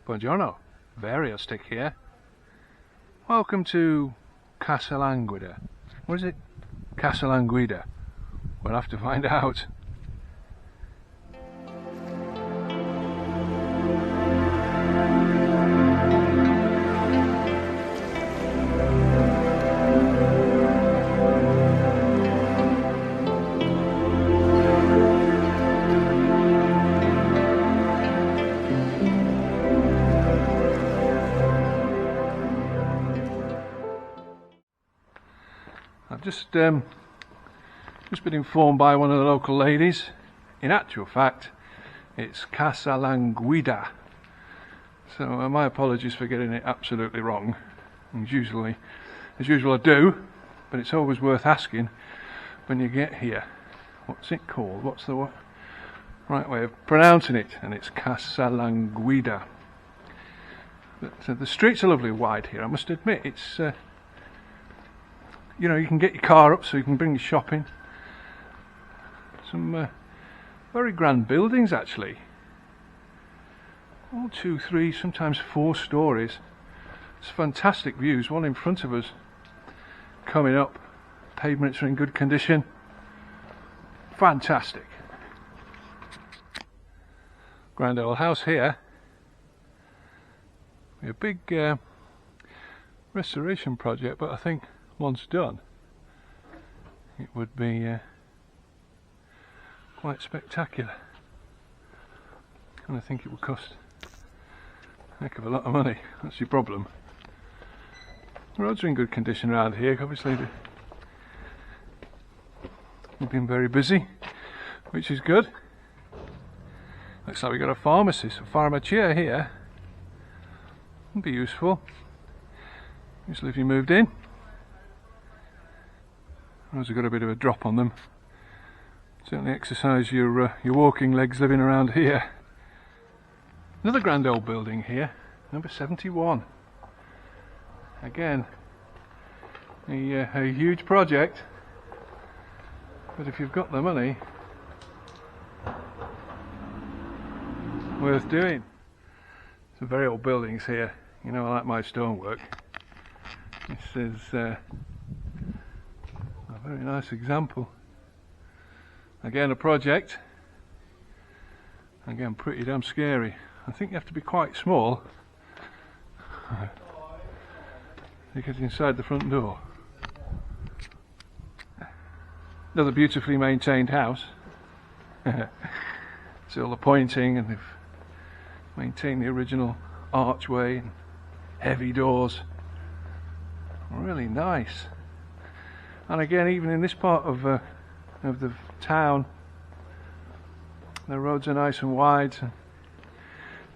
Buongiorno, Vario stick here. Welcome to Casalanguida. What is it? Casalanguida. We'll have to find out. I've just been informed by one of the local ladies. In actual fact, it's Casalanguida. So my apologies for getting it absolutely wrong. As usual I do, but it's always worth asking when you get here. What's it called? What's the right way of pronouncing it? And it's Casalanguida. But the streets are lovely wide here, I must admit. It's you know, you can get your car up so you can bring your shopping. Some very grand buildings actually. 1, 2, 3, sometimes 4 stories. It's fantastic views. One in front of us coming up. Pavements are in good condition. Fantastic. Grand old house here. A big restoration project, but I think once done it would be quite spectacular, and I think it would cost a heck of a lot of money. That's your problem. The roads are in good condition around here. Obviously we've been very busy, which is good. Looks like we've got a pharmacist, a pharmacia here. Would be useful, usually if you moved in. Those have got a bit of a drop on them. Certainly exercise your walking legs living around here. Another grand old building here, number 71. Again, a huge project, but if you've got the money, worth doing. Some very old buildings here. You know, I like my stonework. This is a very nice example. Again, a project. Again, pretty damn scary. I think you have to be quite small to get inside the front door. Another beautifully maintained house. It's all the pointing, and they've maintained the original archway and heavy doors. Really nice. And again, even in this part of the town, the roads are nice and wide.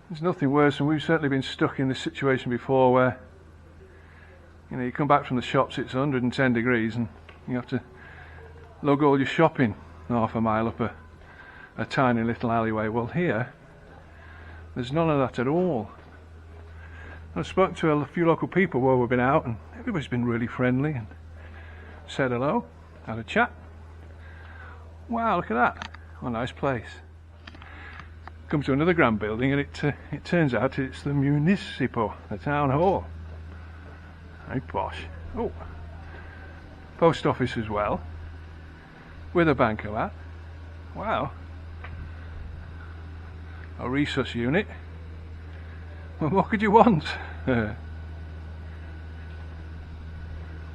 There's nothing worse, and we've certainly been stuck in this situation before, where you know, you come back from the shops, it's 110 degrees, and you have to lug all your shopping half a mile up a tiny little alleyway. Well, here there's none of that at all. I've spoken to a few local people while we've been out, and everybody's been really friendly and said hello, had a chat. Wow, look at that. What a nice place. Come to another grand building, and it turns out it's the municipal, the town hall. Very posh. Oh, post office as well, with a bancomat. Wow. A resus unit. Well, what could you want?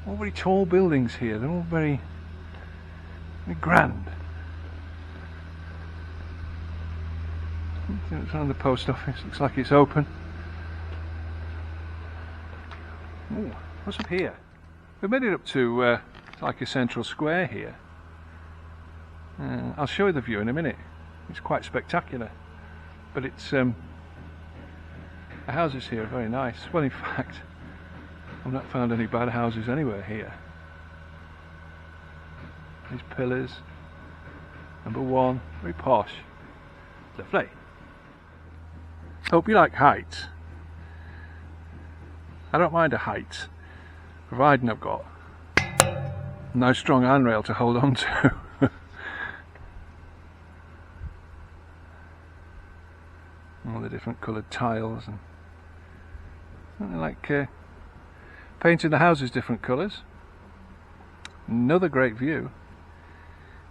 All very tall buildings here. They're all very grand. It's around the post office. Looks like it's open. Ooh, what's up here? We've made it up to like a central square here. I'll show you the view in a minute. It's quite spectacular. But it's the houses here are very nice. Well, in fact, I've not found any bad houses anywhere here. These pillars, number 1, very posh. Lovely. Hope you like heights. I don't mind a height, providing I've got a nice strong handrail to hold on to. All the different coloured tiles and I like painting the houses different colours. Another great view.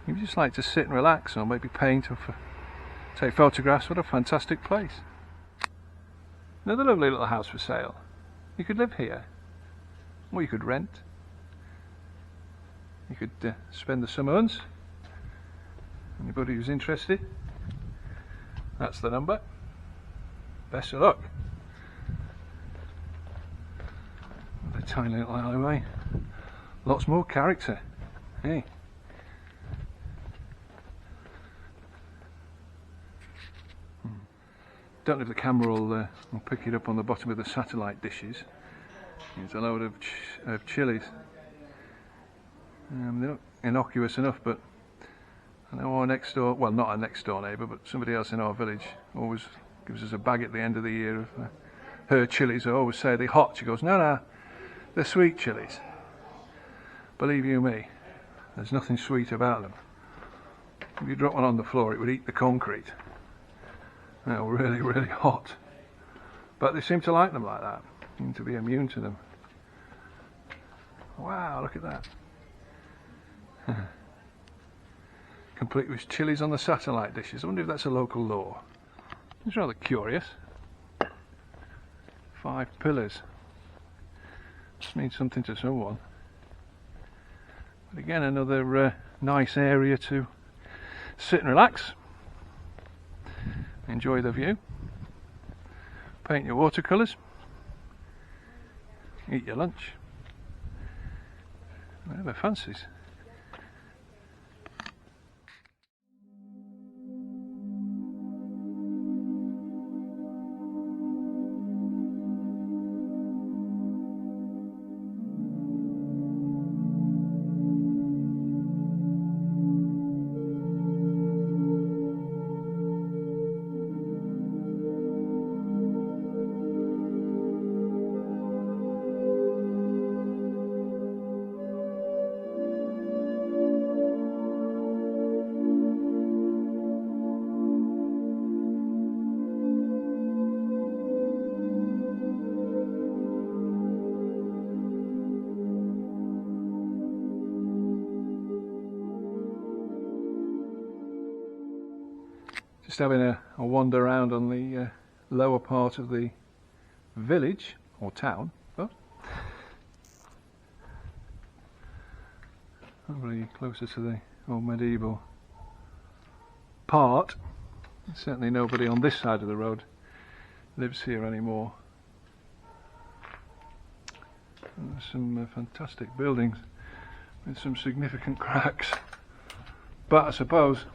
You just like to sit and relax, or maybe paint or take photographs. What a fantastic place. Another lovely little house for sale. You could live here, or you could rent. You could spend the summer months. Anybody who's interested, that's the number. Best of luck. A tiny little alleyway. Lots more character. Hey. Don't know if the camera will pick it up on the bottom of the satellite dishes. There's a load of chilies. They're not innocuous enough, but I know our next door, well, not our next door neighbour, but somebody else in our village always gives us a bag at the end of the year of her chilies. I always say they're hot. She goes, no, they're sweet chilies. Believe you me, there's nothing sweet about them. If you drop one on the floor, it would eat the concrete. They're really, really hot. But they seem to like them like that. Seem to be immune to them. Wow, look at that. Complete with chilies on the satellite dishes. I wonder if that's a local law. It's rather curious. 5 pillars. This means something to someone. But again, another nice area to sit and relax. Enjoy the view. Paint your watercolours. Eat your lunch. Whatever fancies. Just having a wander around on the lower part of the village or town. Oh. Probably closer to the old medieval part. Certainly nobody on this side of the road lives here anymore. And there's some fantastic buildings with some significant cracks. But I suppose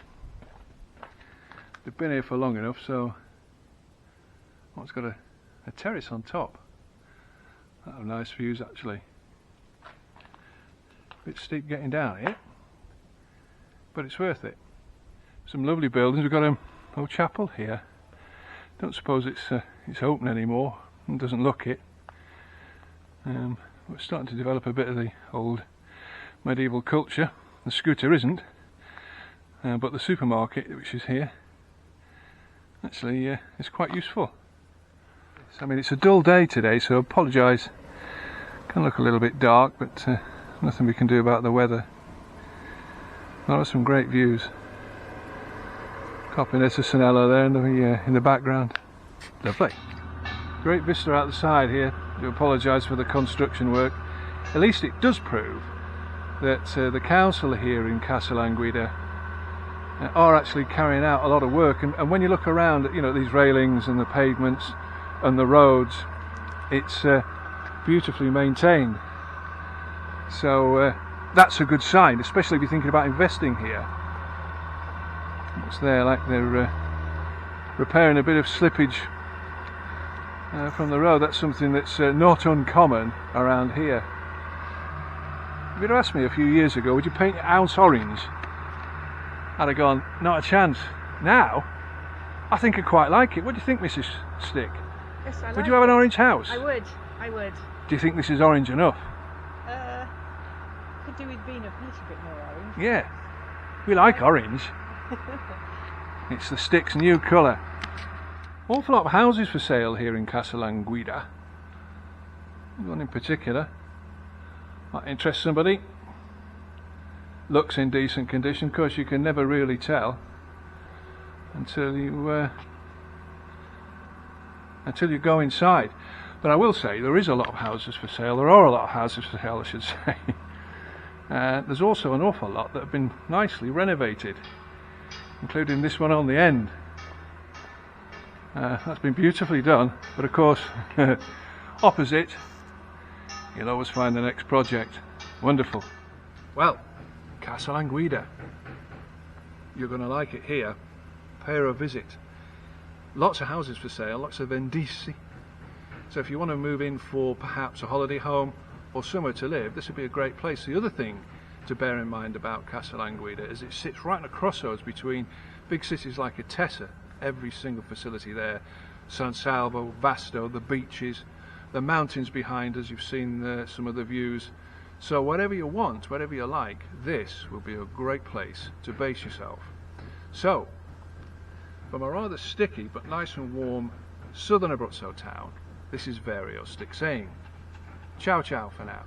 they've been here for long enough, so it's got a terrace on top. That have nice views actually. A bit steep getting down here, but it's worth it. Some lovely buildings. We've got an old chapel here. Don't suppose it's open anymore. It doesn't look it. We're starting to develop a bit of the old medieval culture. The scooter isn't, but the supermarket, which is here, actually is quite useful. I mean, it's a dull day today, so I apologise. Can look a little bit dark, but nothing we can do about the weather. There are some great views. Copinetta Sanella there in the background. Lovely. Great vista out the side here. I do apologise for the construction work. At least it does prove that the council here in Casalanguida are actually carrying out a lot of work, and when you look around at these railings and the pavements and the roads, it's beautifully maintained. So that's a good sign, especially if you're thinking about investing here. What's there, like they're repairing a bit of slippage from the road. That's something that's not uncommon around here. If you'd asked me a few years ago, would you paint your house orange? I'd have gone, not a chance. Now, I think I quite like it. What do you think, Mrs. Stick? Yes, I like it. Would you have an orange house? I would. Do you think this is orange enough? Could do with being a little bit more orange. Yeah, we like orange. It's the Stick's new colour. Awful lot of houses for sale here in Casalanguida. one in particular might interest somebody. Looks in decent condition. Of course, you can never really tell until you go inside. But I will say there is a lot of houses for sale. There are a lot of houses for sale, I should say. There's also an awful lot that have been nicely renovated, including this one on the end. That's been beautifully done, but of course opposite you'll always find the next project. Wonderful. Well, Casalanguida, you're going to like it here. Pay her a visit. Lots of houses for sale, lots of vendizi. So if you want to move in for perhaps a holiday home or somewhere to live, this would be a great place. The other thing to bear in mind about Casalanguida is it sits right in a crossroads between big cities like Casa, every single facility there, San Salvo, Vasto, the beaches, the mountains behind us. You've seen some of the views. So whatever you want, whatever you like, this will be a great place to base yourself. So, from a rather sticky but nice and warm southern Abruzzo town, this is Vario stick saying ciao ciao for now.